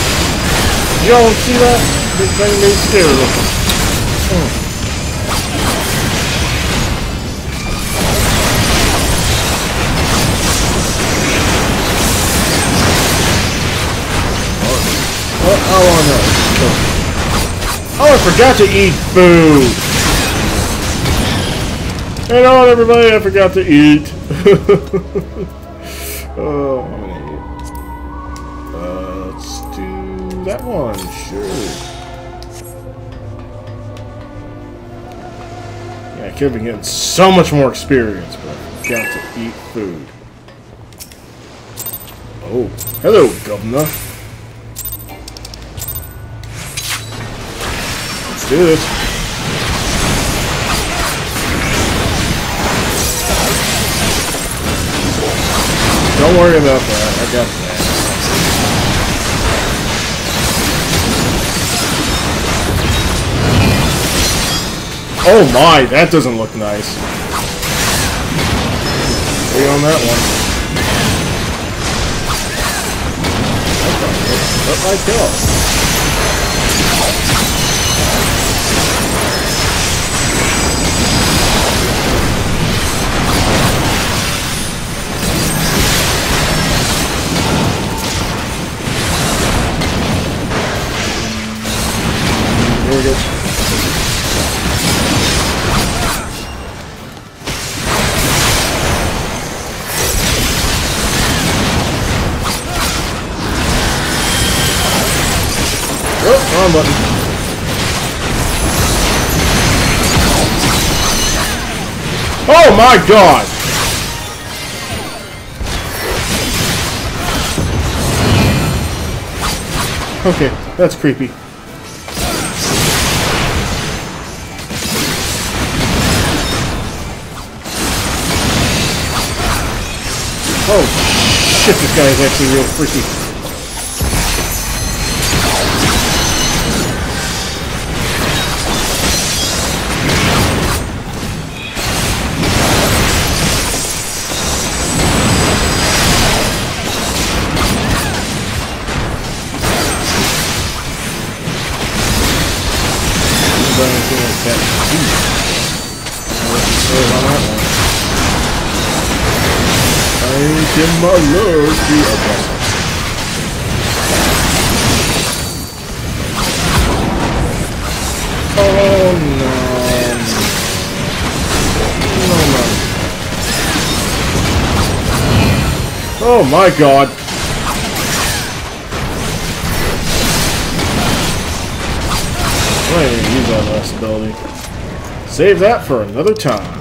S1: Y'all see that? Big thing is scary looking. Oh. Oh, no. Oh, I forgot to eat food. Hang on, everybody, I forgot to eat. Oh, I'm gonna eat. Let's do that one, sure. Yeah, I could have been getting so much more experience, but I forgot to eat food. Oh, hello, governor. Let's do this. Don't worry about that. I got that. Oh my, that doesn't look nice. Stay on that one. Let my kill. Here we go. Oh, wrong button. Oh my god! Okay, that's creepy. Oh shit, this guy is actually real freaky. In my love, the aggressor. Oh Oh my god. I'm not even gonna use that last ability. Save that for another time.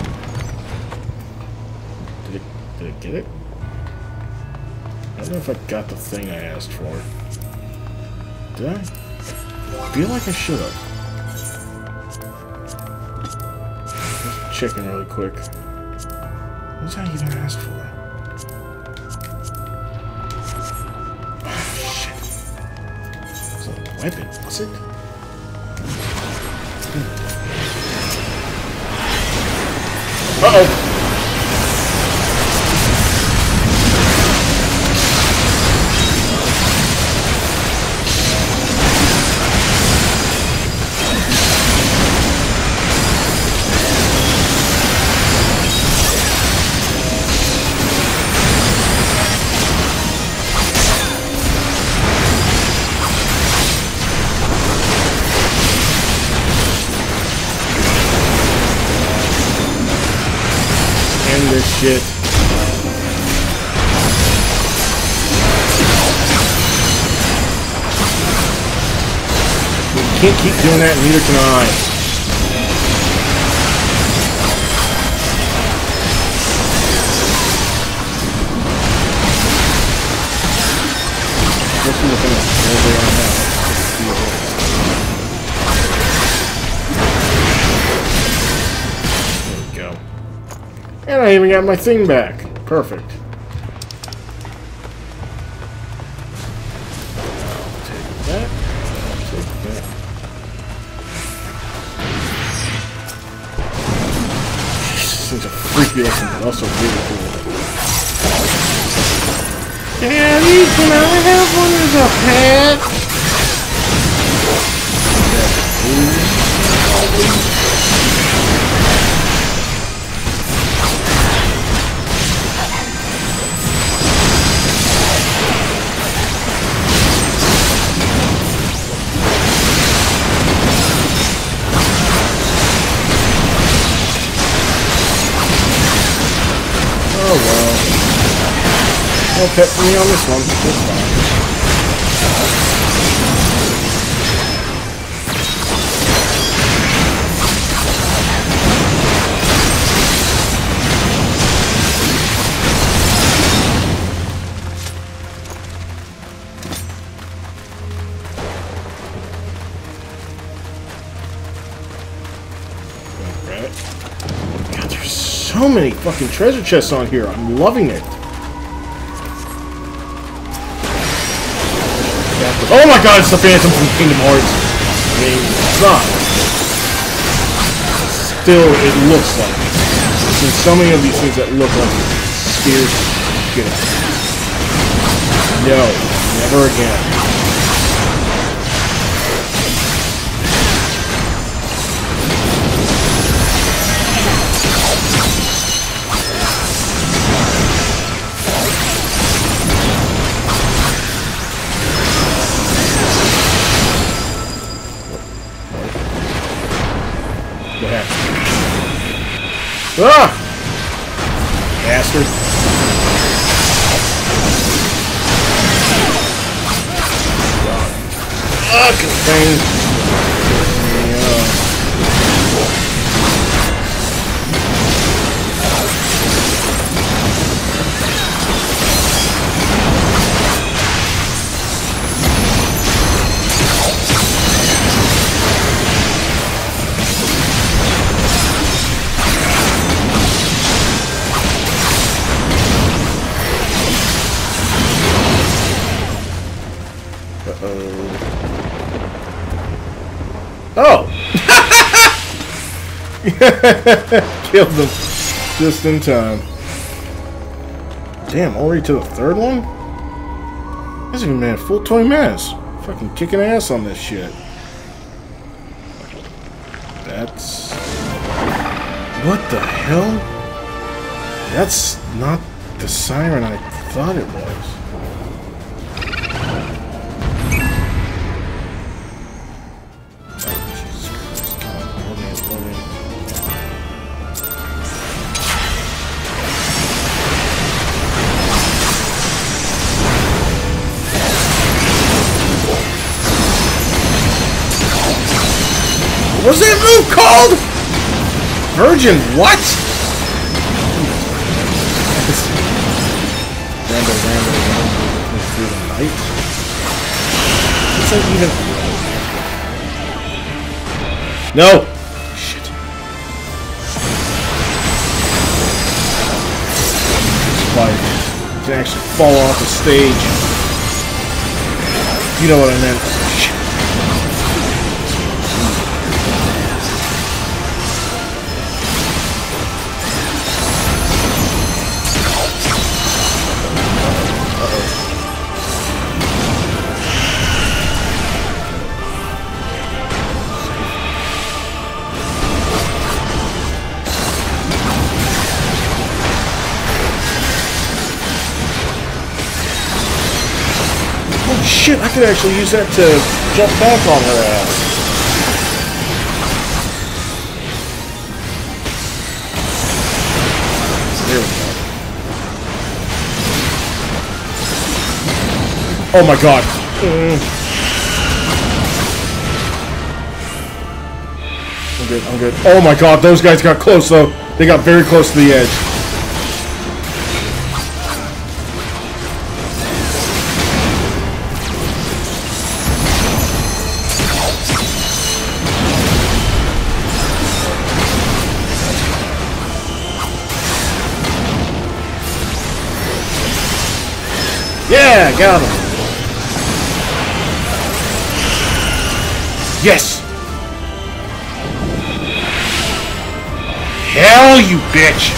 S1: Did it get it? I don't know if I got the thing I asked for. Did I? I feel like I should have. Just checking really quick. What did I even ask for? Oh, shit. It's a weapon, was it? Uh-oh! This shit. We can't keep doing that, neither can I. Especially with him over on that. And I even got my thing back. Perfect. I'll take that. I'll take that. These things are freaky looking, but also really cool. Daddy, can I have one as a pet? Oh well. No pet for me on this one. That's fine. Grab it. God, there's so many fucking treasure chests on here. I'm loving it. Oh my god, it's the Phantom from Kingdom Hearts. I mean, it's not. Still, it looks like it. There's so many of these things that look like it. Scares the shit out of me. No, never again. Ah! Bastard. Fucking thing. Oh! Killed them just in time. Damn, already to the third one? This has even been a full 20 minutes. Fucking kicking ass on this shit. That's... What the hell? That's not the siren I thought it was. What's that move called? Virgin what? Random through the night. What's that even? No! Shit. Spike can actually fall off the stage. You know what I meant. Shit. Shit, I could actually use that to jump back on her ass. There we go. Oh my god. I'm good, I'm good. Oh my god, those guys got close though. They got very close to the edge. Yeah, got him. Yes. Hell, you bitch.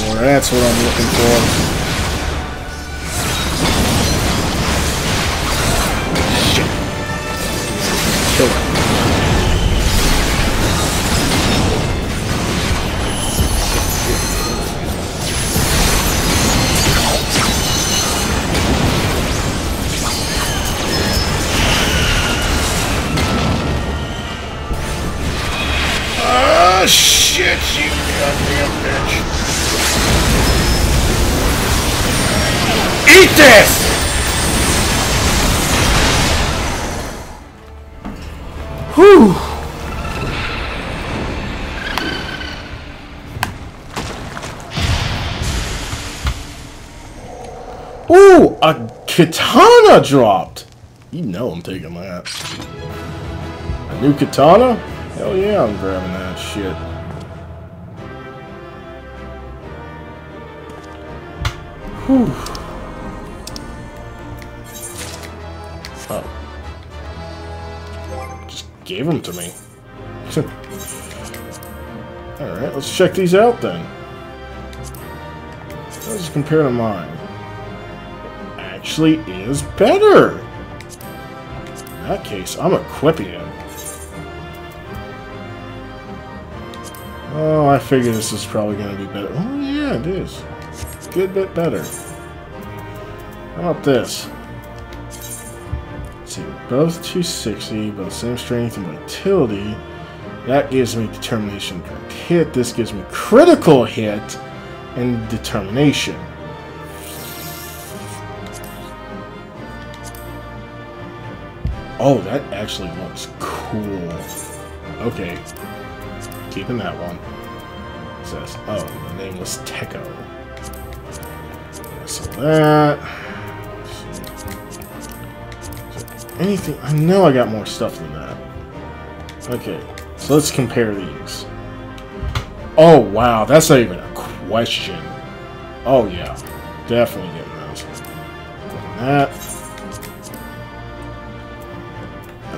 S1: Well, that's what I'm looking for. Shit. Kill it. Shit, you goddamn bitch. Eat this! Whew. Ooh, a katana dropped. You know I'm taking that. A new katana? Hell yeah, I'm grabbing that shit. Whew. Oh. Just gave them to me. Alright, let's check these out then. Let's compare to mine. Actually is better. In that case, I'm equipping him. Oh, I figure this is probably going to be better. Oh, yeah, it is. Good bit better. How about this? Let's see, both 260, both same strength and vitality. That gives me determination direct hit. This gives me critical hit and determination. Oh, that actually looks cool. Okay. Keeping that one. It says, oh, the name was Tekko. So that. Anything? I know I got more stuff than that. Okay, so let's compare these. Oh, wow, that's not even a question. Oh, yeah, definitely getting those. That.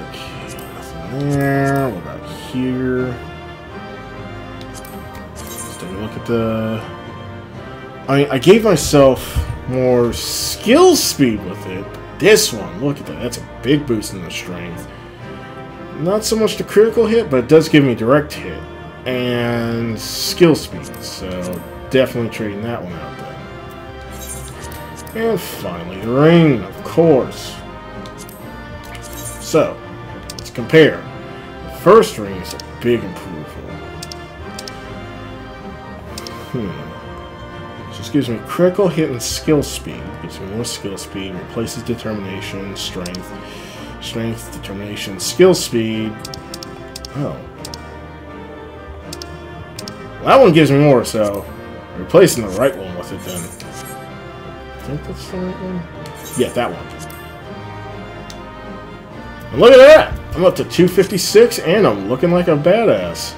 S1: Okay, nothing there. What about here? Look at the... I gave myself more skill speed with it. This one, look at that. That's a big boost in the strength. Not so much the critical hit, but it does give me direct hit. And skill speed. So, definitely trading that one out then. And finally, the ring, of course. So, let's compare. The first ring is a big improvement. Just gives me critical hit and skill speed. Gives me more skill speed. Replaces determination, strength. Strength, determination, skill speed. Oh. Well, that one gives me more, so I'm replacing the right one with it then. I think that's the right one. Yeah, that one. And look at that! I'm up to 256 and I'm looking like a badass.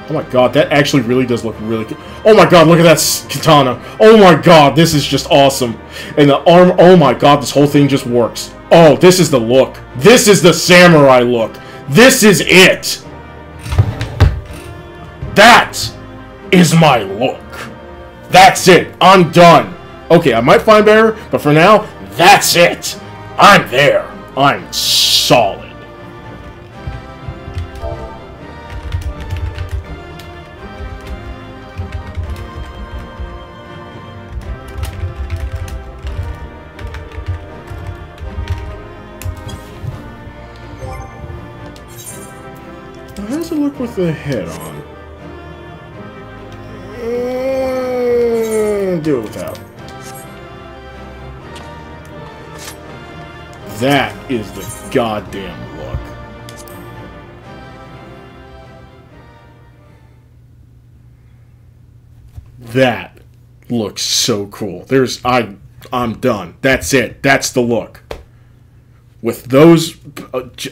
S1: Oh my god, that actually really does look really good. Oh my god, look at that katana. Oh my god, this is just awesome. And the arm, oh my god, this whole thing just works. Oh, this is the look. This is the samurai look. This is it. That is my look. That's it. I'm done. Okay, I might find better, but for now, that's it. I'm there. I'm solid. How does it look with the head on? Do it without. That is the goddamn look. That looks so cool. I'm done. That's it. That's the look. With those,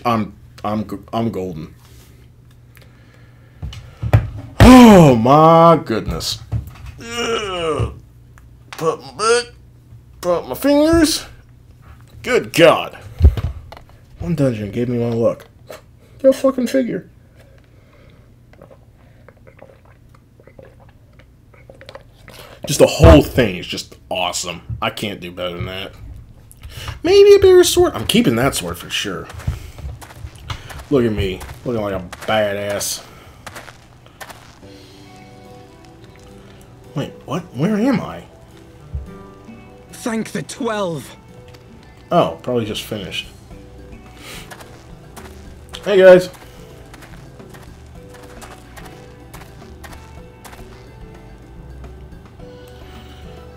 S1: I'm golden. Oh my goodness. Put my fingers. Good God. One dungeon gave me one look. Go fucking figure. Just the whole thing is just awesome. I can't do better than that. Maybe a bigger sword. I'm keeping that sword for sure. Look at me. Looking like a badass. Wait, what? Where am I?
S3: Thank the 12.
S1: Oh, probably just finished. Hey guys.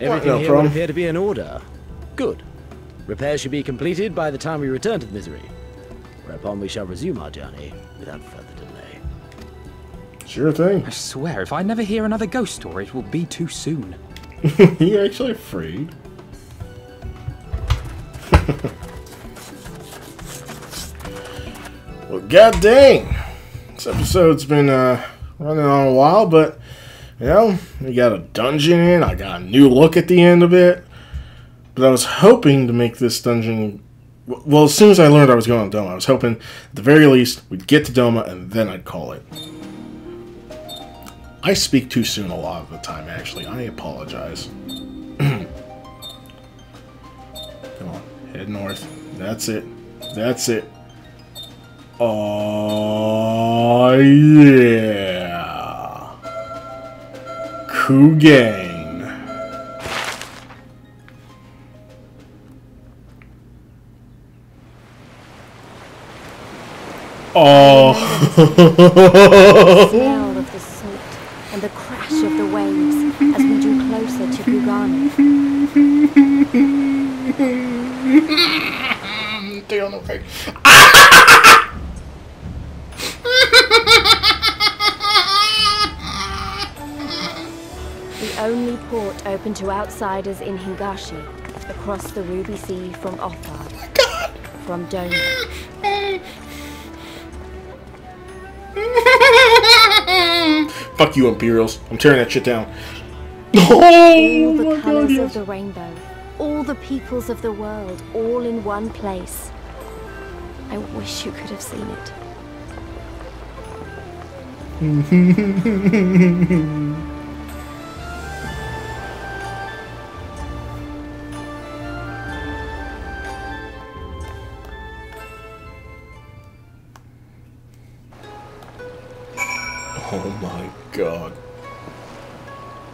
S8: Everything
S1: No
S8: here
S1: problem.
S8: would appear to be in order. Good. Repairs should be completed by the time we return to the Misery, whereupon we shall resume our journey without further delay.
S1: Sure thing.
S3: I swear, if I never hear another ghost story, it will be too soon.
S1: You're actually afraid. Well, god dang. This episode's been running on a while, but you know, we got a dungeon in. I got a new look at the end of it. But I was hoping to make this dungeon... Well, as soon as I learned I was going to Doma, I was hoping, at the very least, we'd get to Doma and then I'd call it. I speak too soon a lot of the time, actually. I apologize. Come on, head north. That's it. That's it. Oh, yeah. Kugang. Oh.
S5: The smell of the salt and the crash of the waves as we drew closer to Kugani. The only port open to outsiders in Hingashi, across the Ruby Sea from Othar, from Doma.
S1: Fuck you, Imperials. I'm tearing that shit down.
S5: All
S1: Oh,
S5: the
S1: my
S5: colors
S1: God,
S5: of
S1: yes.
S5: the rainbow, all the peoples of the world, all in one place. I wish you could have seen it.
S1: Oh my God.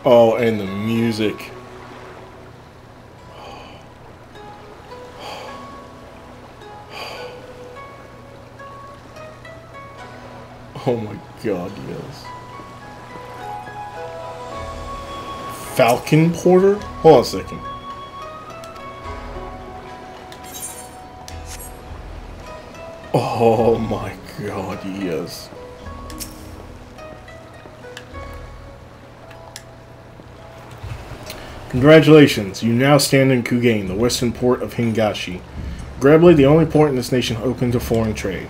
S1: Oh, and the music. Oh my god, yes. Falcon Porter? Hold on a second. Oh my god, yes. Congratulations, you now stand in Kugain, the western port of Hingashi. Gradually, the only port in this nation open to foreign trade.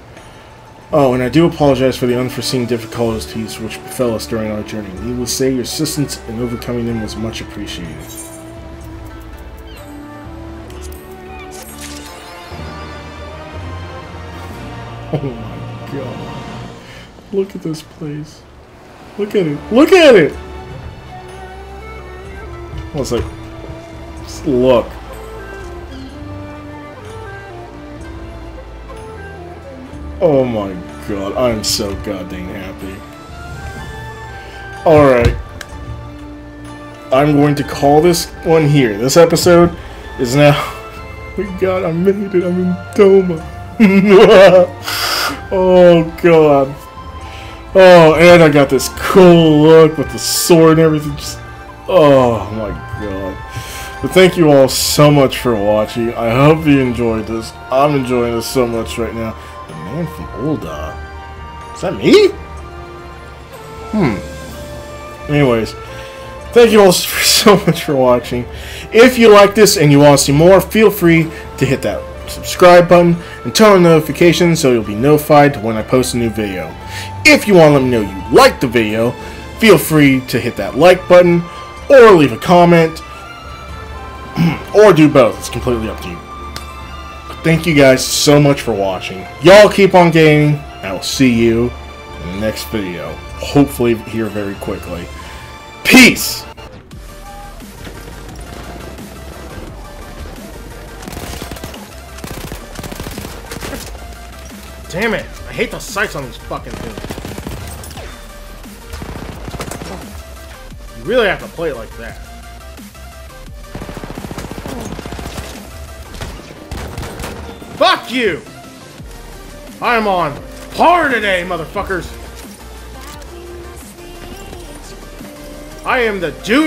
S1: Oh, and I do apologize for the unforeseen difficulties which befell us during our journey. Needless to say, your assistance in overcoming them was much appreciated. Oh my god. Look at this place. Look at it. Look at it! Well, it's like, just look. Oh my god, I'm so goddamn happy. Alright. I'm going to call this one here. This episode is now... Oh my god, I made it. I'm in Doma. Oh god. Oh, and I got this cool look with the sword and everything. Just... Oh my god. But thank you all so much for watching. I hope you enjoyed this. I'm enjoying this so much right now. The man from Ul'dah. Is that me? Anyways, thank you all so much for watching. If you like this and you want to see more, feel free to hit that subscribe button and turn on notifications so you'll be notified when I post a new video. If you want to let me know you liked the video, feel free to hit that like button or leave a comment or do both. It's completely up to you. Thank you guys so much for watching. Y'all keep on gaming. I will see you in the next video. Hopefully here very quickly. Peace! Damn it! I hate the sights on these fucking things. You really have to play it like that. Fuck you! I'm on hard today, motherfuckers! I am the dude.